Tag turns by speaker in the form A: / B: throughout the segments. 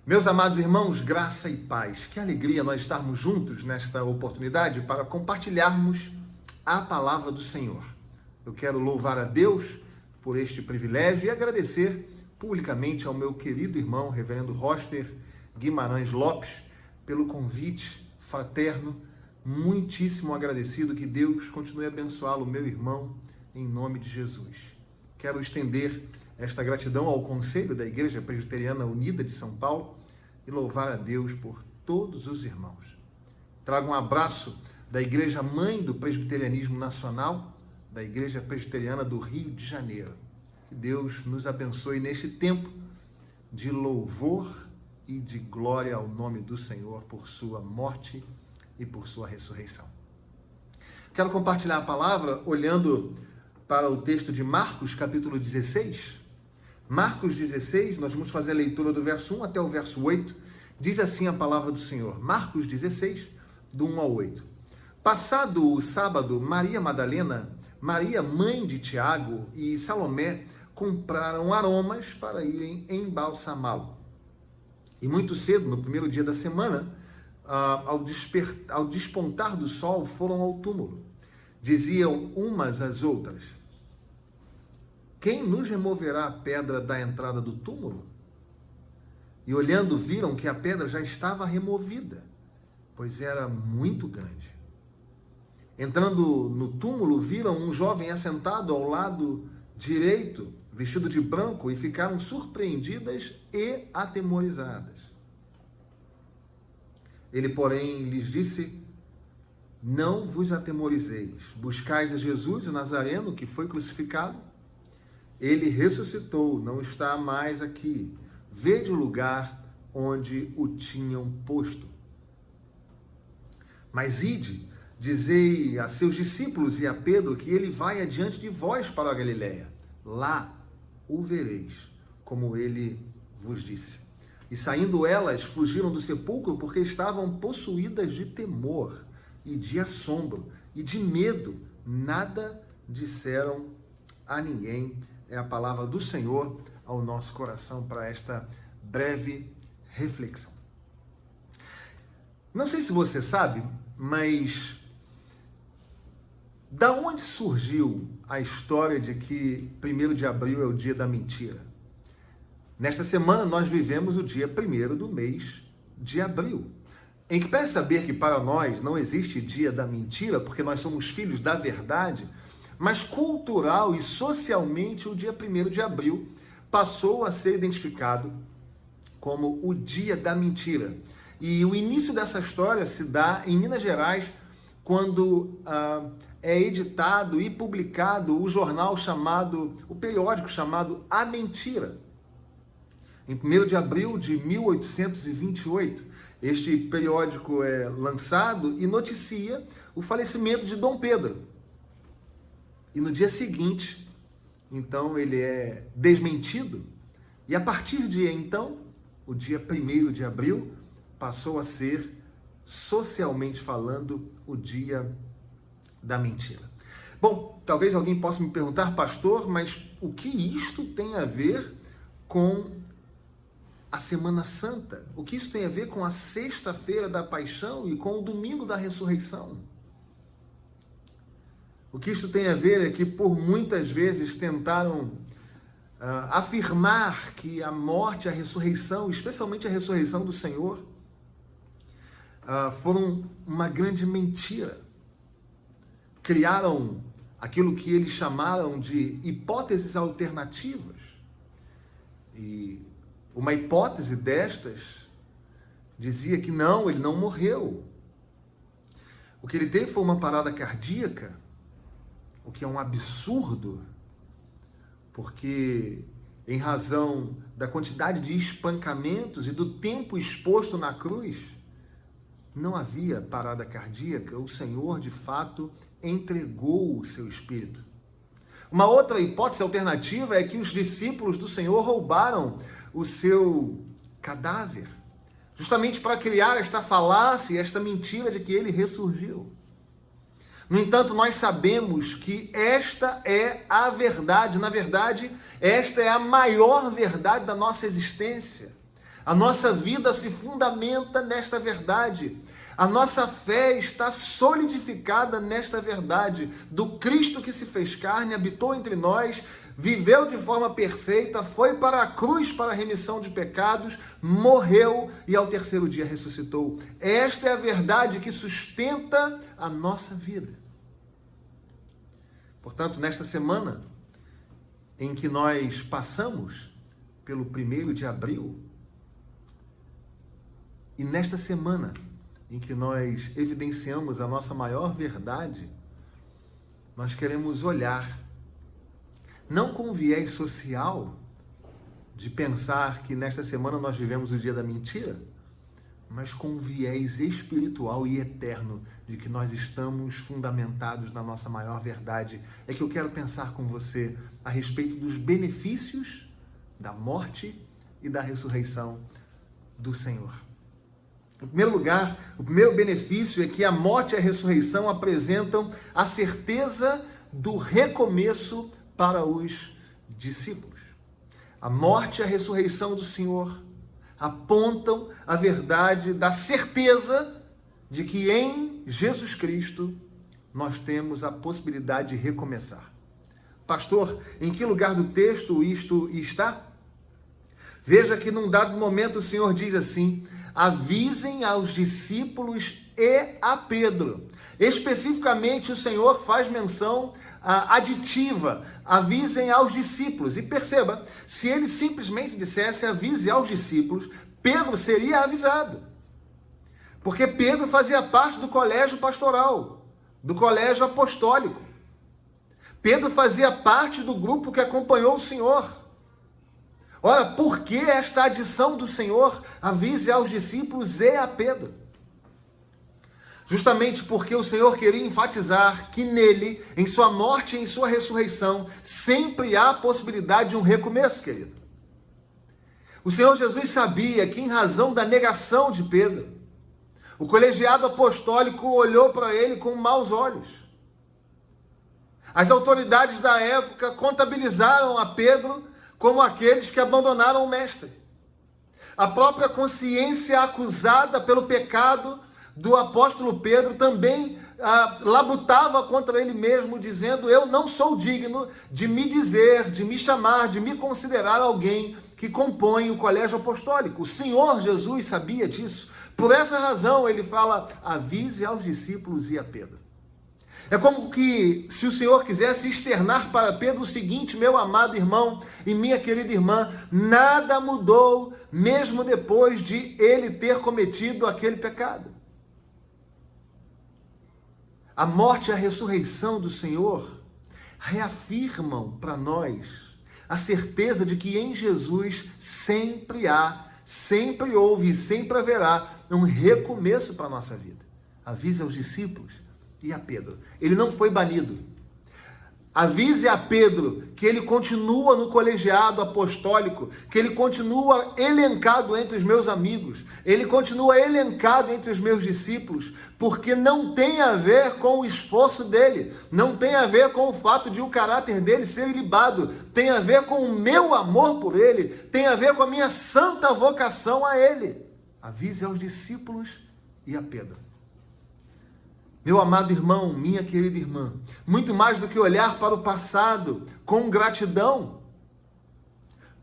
A: Meus amados irmãos, graça e paz. Que alegria nós estarmos juntos nesta oportunidade para compartilharmos a palavra do Senhor. Eu quero louvar a Deus por este privilégio e agradecer publicamente ao meu querido irmão, reverendo Roster Guimarães Lopes, pelo convite fraterno. Muitíssimo agradecido, que Deus continue a abençoá-lo, meu irmão, em nome de Jesus. Quero estender esta gratidão ao Conselho da Igreja Presbiteriana Unida de São Paulo e louvar a Deus por todos os irmãos. Trago um abraço da Igreja Mãe do Presbiterianismo Nacional, da Igreja Presbiteriana do Rio de Janeiro. Que Deus nos abençoe neste tempo de louvor e de glória ao nome do Senhor por sua morte e por sua ressurreição. Quero compartilhar a palavra olhando para o texto de Marcos, capítulo 16. Marcos 16, nós vamos fazer a leitura do verso 1 até o verso 8. Diz assim a palavra do Senhor. Marcos 16, do 1 ao 8. Passado o sábado, Maria Madalena, Maria, mãe de Tiago, e Salomé compraram aromas para irem embalsamá-lo. E muito cedo, no primeiro dia da semana, ao despontar do sol, foram ao túmulo. Diziam umas às outras: quem nos removerá a pedra da entrada do túmulo? E olhando, viram que a pedra já estava removida, pois era muito grande. Entrando no túmulo, viram um jovem assentado ao lado direito, vestido de branco, e ficaram surpreendidas e atemorizadas. Ele, porém, lhes disse: não vos atemorizeis. Buscais a Jesus, o Nazareno, que foi crucificado. Ele ressuscitou, não está mais aqui. Vede o lugar onde o tinham posto. Mas ide, dizei a seus discípulos e a Pedro que ele vai adiante de vós para a Galiléia. Lá o vereis, como ele vos disse. E saindo elas, fugiram do sepulcro porque estavam possuídas de temor e de assombro e de medo. Nada disseram a ninguém. É a palavra do Senhor ao nosso coração para esta breve reflexão. Não sei se você sabe, mas da onde surgiu a história de que 1º de abril é o dia da mentira? Nesta semana nós vivemos o dia 1º do mês de abril, em que parece saber que para nós não existe dia da mentira, porque nós somos filhos da verdade, mas cultural e socialmente o dia 1º de abril passou a ser identificado como o dia da mentira. E o início dessa história se dá em Minas Gerais, quando é editado e publicado o jornal chamado, o periódico chamado A Mentira. Em 1º de abril de 1828, este periódico é lançado e noticia o falecimento de Dom Pedro. E no dia seguinte, então, ele é desmentido. E a partir de então, o dia 1º de abril passou a ser, socialmente falando, o dia da mentira. Bom, talvez alguém possa me perguntar: pastor, mas o que isto tem a ver com a Semana Santa? O que isso tem a ver com a sexta-feira da Paixão e com o domingo da Ressurreição? O que isso tem a ver é que por muitas vezes tentaram afirmar que a morte, a ressurreição, especialmente a ressurreição do Senhor, foram uma grande mentira. Criaram aquilo que eles chamaram de hipóteses alternativas. E uma hipótese destas dizia que não, ele não morreu. O que ele teve foi uma parada cardíaca, o que é um absurdo, porque em razão da quantidade de espancamentos e do tempo exposto na cruz, não havia parada cardíaca. O Senhor, de fato, entregou o seu espírito. Uma outra hipótese alternativa é que os discípulos do Senhor roubaram o seu cadáver, justamente para criar esta falácia, esta mentira de que ele ressurgiu. No entanto, nós sabemos que esta é a verdade. Na verdade, esta é a maior verdade da nossa existência. A nossa vida se fundamenta nesta verdade. A nossa fé está solidificada nesta verdade do Cristo que se fez carne, habitou entre nós, viveu de forma perfeita, foi para a cruz para a remissão de pecados, morreu e ao terceiro dia ressuscitou. Esta é a verdade que sustenta a nossa vida. Portanto, nesta semana em que nós passamos pelo 1º de abril, e nesta semana em que nós evidenciamos a nossa maior verdade, nós queremos olhar, não com viés social, de pensar que nesta semana nós vivemos o dia da mentira, mas com viés espiritual e eterno, de que nós estamos fundamentados na nossa maior verdade. É que eu quero pensar com você a respeito dos benefícios da morte e da ressurreição do Senhor. Em primeiro lugar, o primeiro benefício é que a morte e a ressurreição apresentam a certeza do recomeço para os discípulos. A morte e a ressurreição do Senhor apontam a verdade da certeza de que em Jesus Cristo nós temos a possibilidade de recomeçar. Pastor, em que lugar do texto isto está? Veja que num dado momento o Senhor diz assim: avisem aos discípulos e a Pedro. Especificamente o Senhor faz menção aditiva, avisem aos discípulos. E perceba, se ele simplesmente dissesse avise aos discípulos, Pedro seria avisado. Porque Pedro fazia parte do colégio pastoral, do colégio apostólico. Pedro fazia parte do grupo que acompanhou o Senhor. Ora, por que esta adição do Senhor, avise aos discípulos e a Pedro? Justamente porque o Senhor queria enfatizar que nele, em sua morte e em sua ressurreição, sempre há a possibilidade de um recomeço, querido. O Senhor Jesus sabia que, em razão da negação de Pedro, o colegiado apostólico olhou para ele com maus olhos. As autoridades da época contabilizaram a Pedro como aqueles que abandonaram o mestre. A própria consciência acusada pelo pecado do apóstolo Pedro também labutava contra ele mesmo, dizendo: eu não sou digno de me dizer, de me chamar, de me considerar alguém que compõe o colégio apostólico. O Senhor Jesus sabia disso. Por essa razão ele fala: avise aos discípulos e a Pedro. É como que se o Senhor quisesse externar para Pedro o seguinte: meu amado irmão e minha querida irmã, nada mudou mesmo depois de ele ter cometido aquele pecado. A morte e a ressurreição do Senhor reafirmam para nós a certeza de que em Jesus sempre há, sempre houve e sempre haverá um recomeço para a nossa vida. Avise aos discípulos e a Pedro. Ele não foi banido. Avise a Pedro que ele continua no colegiado apostólico, que ele continua elencado entre os meus amigos, ele continua elencado entre os meus discípulos, porque não tem a ver com o esforço dele, não tem a ver com o fato de o caráter dele ser ilibado, tem a ver com o meu amor por ele, tem a ver com a minha santa vocação a ele. Avise aos discípulos e a Pedro. Meu amado irmão, minha querida irmã, muito mais do que olhar para o passado com gratidão,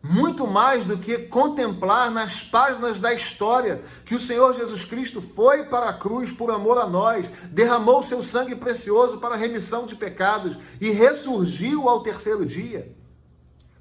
A: muito mais do que contemplar nas páginas da história que o Senhor Jesus Cristo foi para a cruz por amor a nós, derramou seu sangue precioso para a remissão de pecados e ressurgiu ao terceiro dia.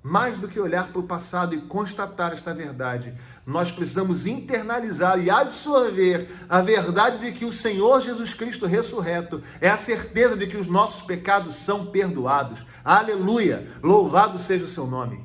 A: Mais do que olhar para o passado e constatar esta verdade, nós precisamos internalizar e absorver a verdade de que o Senhor Jesus Cristo ressurreto é a certeza de que os nossos pecados são perdoados. Aleluia! Louvado seja o seu nome.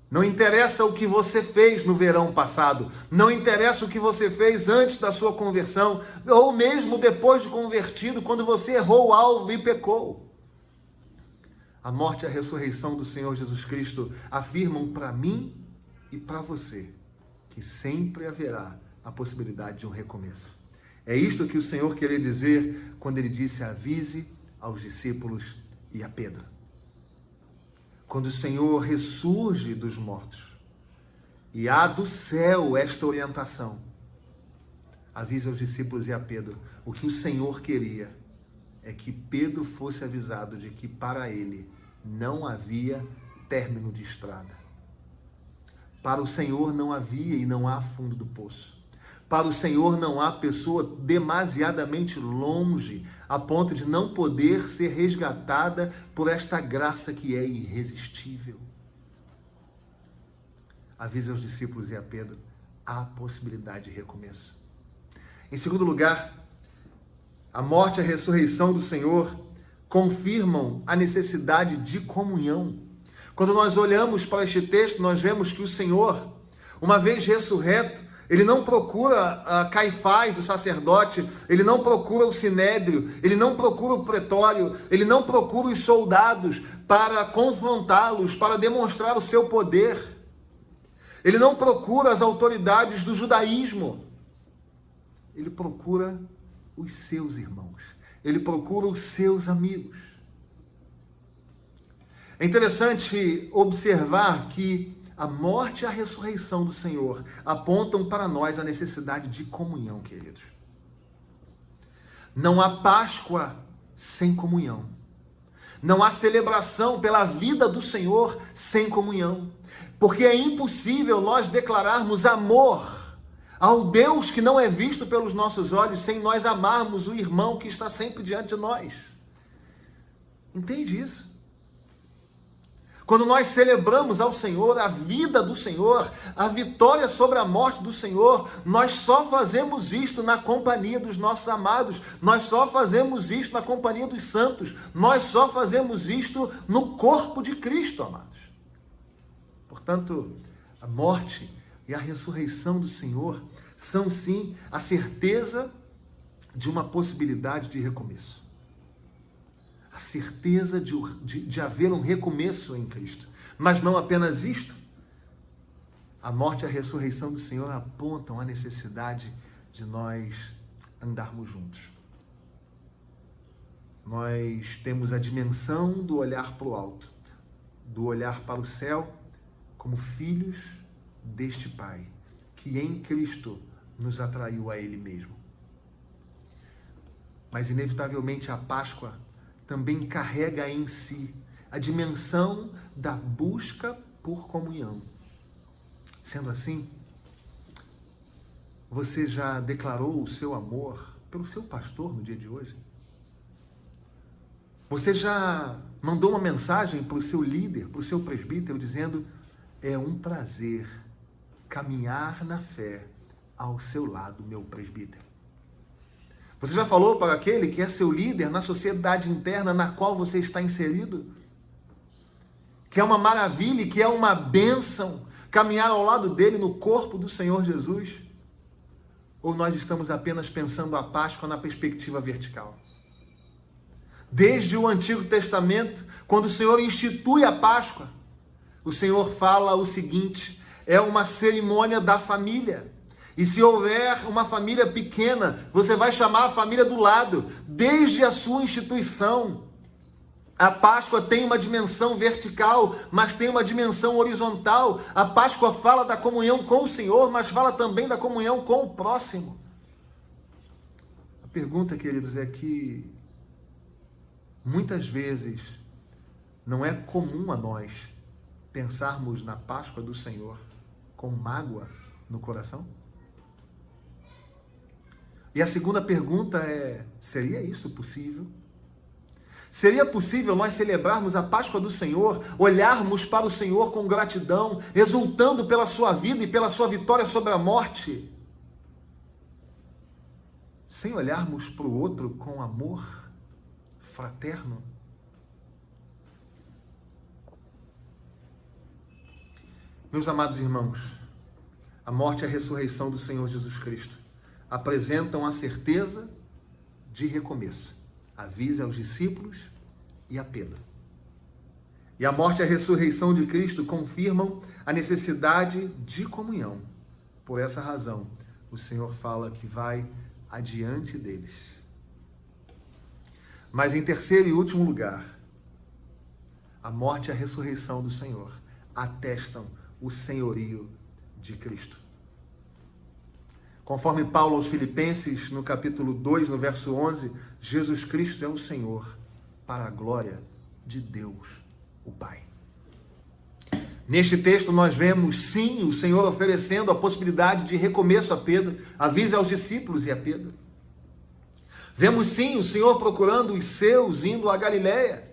A: Não interessa o que você fez no verão passado, não interessa o que você fez antes da sua conversão, ou mesmo depois de convertido, quando você errou o alvo e pecou. A morte e a ressurreição do Senhor Jesus Cristo afirmam para mim e para você que sempre haverá a possibilidade de um recomeço. É isto que o Senhor queria dizer quando ele disse: avise aos discípulos e a Pedro. Quando o Senhor ressurge dos mortos, e há do céu esta orientação. Avisa os discípulos e a Pedro. O que o Senhor queria é que Pedro fosse avisado de que para ele não havia término de estrada. Para o Senhor não havia e não há fundo do poço. Para o Senhor não há pessoa demasiadamente longe a ponto de não poder ser resgatada por esta graça que é irresistível. Avisa os discípulos e a Pedro, há possibilidade de recomeço. Em segundo lugar, a morte e a ressurreição do Senhor confirmam a necessidade de comunhão. Quando nós olhamos para este texto, nós vemos que o Senhor, uma vez ressurreto, ele não procura Caifás, o sacerdote, ele não procura o sinédrio, ele não procura o pretório, ele não procura os soldados para confrontá-los, para demonstrar o seu poder. Ele não procura as autoridades do judaísmo. Ele procura os seus irmãos. Ele procura os seus amigos. É interessante observar que a morte e a ressurreição do Senhor apontam para nós a necessidade de comunhão, queridos. Não há Páscoa sem comunhão. Não há celebração pela vida do Senhor sem comunhão. Porque é impossível nós declararmos amor ao Deus que não é visto pelos nossos olhos sem nós amarmos o irmão que está sempre diante de nós. Entende isso? Quando nós celebramos ao Senhor, a vida do Senhor, a vitória sobre a morte do Senhor, nós só fazemos isto na companhia dos nossos amados, nós só fazemos isto na companhia dos santos, nós só fazemos isto no corpo de Cristo, amados. Portanto, a morte e a ressurreição do Senhor são sim a certeza de uma possibilidade de recomeço. A certeza de haver um recomeço em Cristo. Mas não apenas isto. A morte e a ressurreição do Senhor apontam a necessidade de nós andarmos juntos. Nós temos a dimensão do olhar para o alto, do olhar para o céu, como filhos deste Pai, que em Cristo nos atraiu a Ele mesmo. Mas, inevitavelmente, a Páscoa também carrega em si a dimensão da busca por comunhão. Sendo assim, você já declarou o seu amor pelo seu pastor no dia de hoje? Você já mandou uma mensagem para o seu líder, para o seu presbítero, dizendo: é um prazer caminhar na fé ao seu lado, meu presbítero? Você já falou para aquele que é seu líder na sociedade interna na qual você está inserido? Que é uma maravilha e que é uma bênção caminhar ao lado dele no corpo do Senhor Jesus? Ou nós estamos apenas pensando a Páscoa na perspectiva vertical? Desde o Antigo Testamento, quando o Senhor institui a Páscoa, o Senhor fala o seguinte: é uma cerimônia da família. E se houver uma família pequena, você vai chamar a família do lado. Desde a sua instituição, a Páscoa tem uma dimensão vertical, mas tem uma dimensão horizontal. A Páscoa fala da comunhão com o Senhor, mas fala também da comunhão com o próximo. A pergunta, queridos, é que muitas vezes não é comum a nós pensarmos na Páscoa do Senhor com mágoa no coração? E a segunda pergunta é: seria isso possível? Seria possível nós celebrarmos a Páscoa do Senhor, olharmos para o Senhor com gratidão, exultando pela sua vida e pela sua vitória sobre a morte, sem olharmos para o outro com amor fraterno? Meus amados irmãos, a morte e a ressurreição do Senhor Jesus Cristo apresentam a certeza de recomeço. Avisa aos discípulos e a Pedro. E a morte e a ressurreição de Cristo confirmam a necessidade de comunhão. Por essa razão, o Senhor fala que vai adiante deles. Mas em terceiro e último lugar, a morte e a ressurreição do Senhor atestam o senhorio de Cristo. Conforme Paulo aos Filipenses, no capítulo 2, no verso 11, Jesus Cristo é o Senhor, para a glória de Deus, o Pai. Neste texto nós vemos, sim, o Senhor oferecendo a possibilidade de recomeço a Pedro, avisa aos discípulos e a Pedro. Vemos, sim, o Senhor procurando os seus, indo a Galiléia.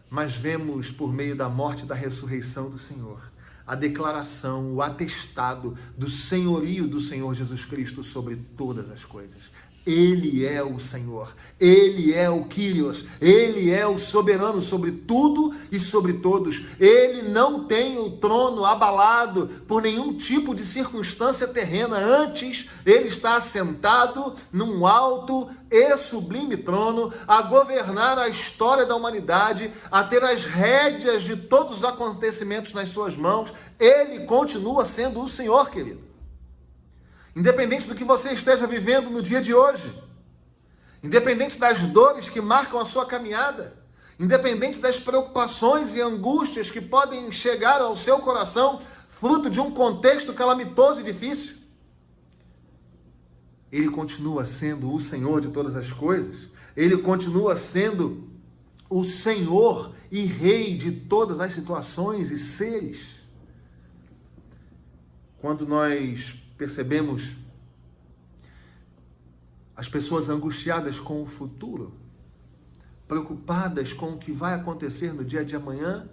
A: Mas vemos, por meio da morte e da ressurreição do Senhor, a declaração, o atestado do senhorio do Senhor Jesus Cristo sobre todas as coisas. Ele é o Senhor, Ele é o Kyrios, Ele é o soberano sobre tudo e sobre todos. Ele não tem o trono abalado por nenhum tipo de circunstância terrena. Antes, Ele está assentado num alto e sublime trono, a governar a história da humanidade, a ter as rédeas de todos os acontecimentos nas suas mãos. Ele continua sendo o Senhor, querido. Independente do que você esteja vivendo no dia de hoje, independente das dores que marcam a sua caminhada, independente das preocupações e angústias que podem chegar ao seu coração, fruto de um contexto calamitoso e difícil, Ele continua sendo o Senhor de todas as coisas, Ele continua sendo o Senhor e Rei de todas as situações e seres. Quando nós percebemos as pessoas angustiadas com o futuro, preocupadas com o que vai acontecer no dia de amanhã,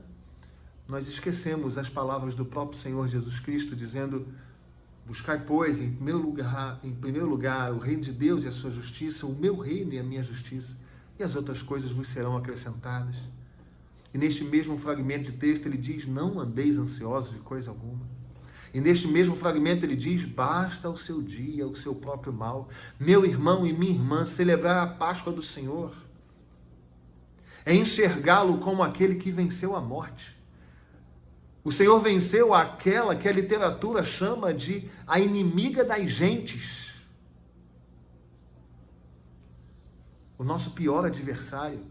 A: nós esquecemos as palavras do próprio Senhor Jesus Cristo, dizendo: buscai, pois, em primeiro lugar o reino de Deus e a sua justiça, o meu reino e a minha justiça, e as outras coisas vos serão acrescentadas. E neste mesmo fragmento de texto ele diz: não andeis ansiosos de coisa alguma. E neste mesmo fragmento ele diz: basta o seu dia, o seu próprio mal. Meu irmão e minha irmã, celebrar a Páscoa do Senhor é enxergá-lo como aquele que venceu a morte. O Senhor venceu aquela que a literatura chama de a inimiga das gentes. O nosso pior adversário,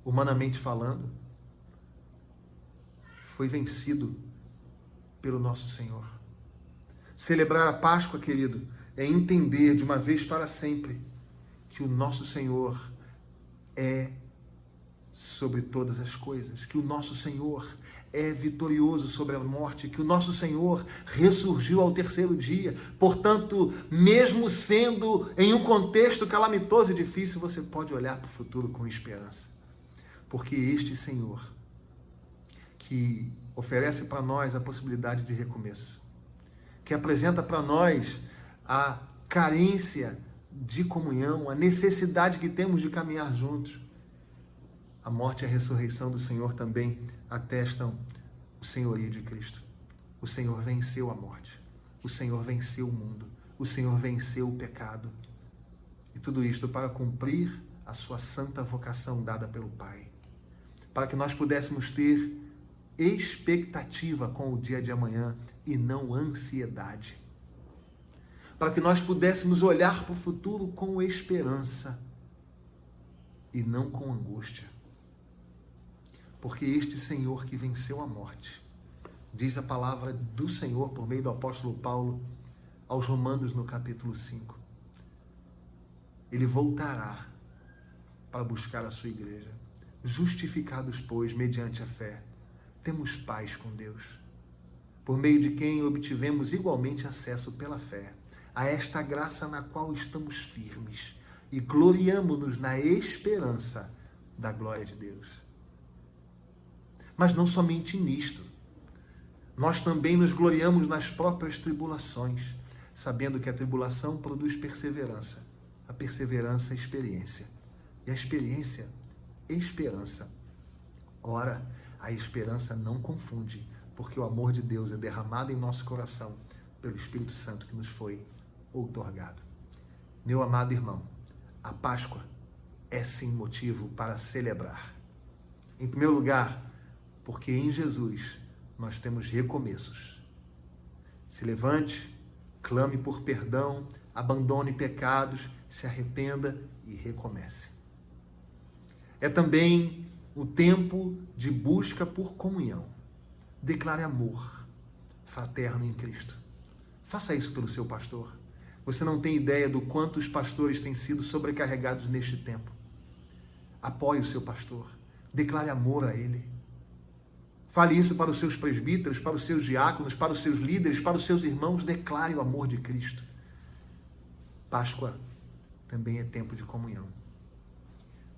A: humanamente falando, foi vencido pelo nosso Senhor. Celebrar a Páscoa, querido, é entender de uma vez para sempre que o nosso Senhor é sobre todas as coisas, que o nosso Senhor é vitorioso sobre a morte, que o nosso Senhor ressurgiu ao terceiro dia. Portanto, mesmo sendo em um contexto calamitoso e difícil, você pode olhar para o futuro com esperança. Porque este Senhor, que oferece para nós a possibilidade de recomeço, que apresenta para nós a carência de comunhão, a necessidade que temos de caminhar juntos. A morte e a ressurreição do Senhor também atestam o senhorio de Cristo. O Senhor venceu a morte, o Senhor venceu o mundo, o Senhor venceu o pecado. E tudo isto para cumprir a sua santa vocação dada pelo Pai, para que nós pudéssemos ter expectativa com o dia de amanhã e não ansiedade. Para que nós pudéssemos olhar para o futuro com esperança e não com angústia. Porque este Senhor que venceu a morte, diz a palavra do Senhor por meio do apóstolo Paulo aos Romanos no capítulo 5. Ele voltará para buscar a sua igreja. Justificados, pois, mediante a fé, temos paz com Deus, por meio de quem obtivemos igualmente acesso pela fé a esta graça na qual estamos firmes e gloriamo-nos na esperança da glória de Deus. Mas não somente nisto, nós também nos gloriamos nas próprias tribulações, sabendo que a tribulação produz perseverança, a perseverança, experiência, e a experiência, esperança. Ora, a esperança não confunde, porque o amor de Deus é derramado em nosso coração pelo Espírito Santo que nos foi outorgado. Meu amado irmão, a Páscoa é sim motivo para celebrar. Em primeiro lugar, porque em Jesus nós temos recomeços. Se levante, clame por perdão, abandone pecados, se arrependa e recomece. É também o tempo de busca por comunhão. Declare amor. fraterno em Cristo. Faça isso pelo seu pastor. Você não tem ideia do quanto os pastores têm sido sobrecarregados neste tempo. Apoie o seu pastor. Declare amor a ele. Fale isso para os seus presbíteros, para os seus diáconos, para os seus líderes, para os seus irmãos. Declare o amor de Cristo. Páscoa também é tempo de comunhão.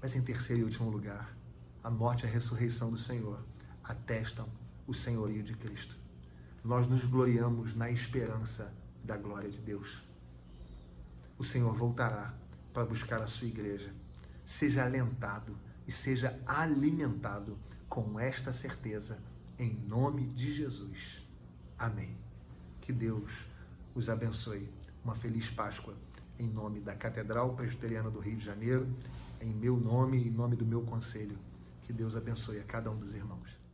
A: Mas em terceiro e último lugar, a morte e a ressurreição do Senhor atestam o senhorio de Cristo. Nós nos gloriamos na esperança da glória de Deus. O Senhor voltará para buscar a sua igreja. Seja alentado e seja alimentado com esta certeza, em nome de Jesus. Amém. Que Deus os abençoe. Uma feliz Páscoa, em nome da Catedral Presbiteriana do Rio de Janeiro, em meu nome e em nome do meu conselho. Que Deus abençoe a cada um dos irmãos.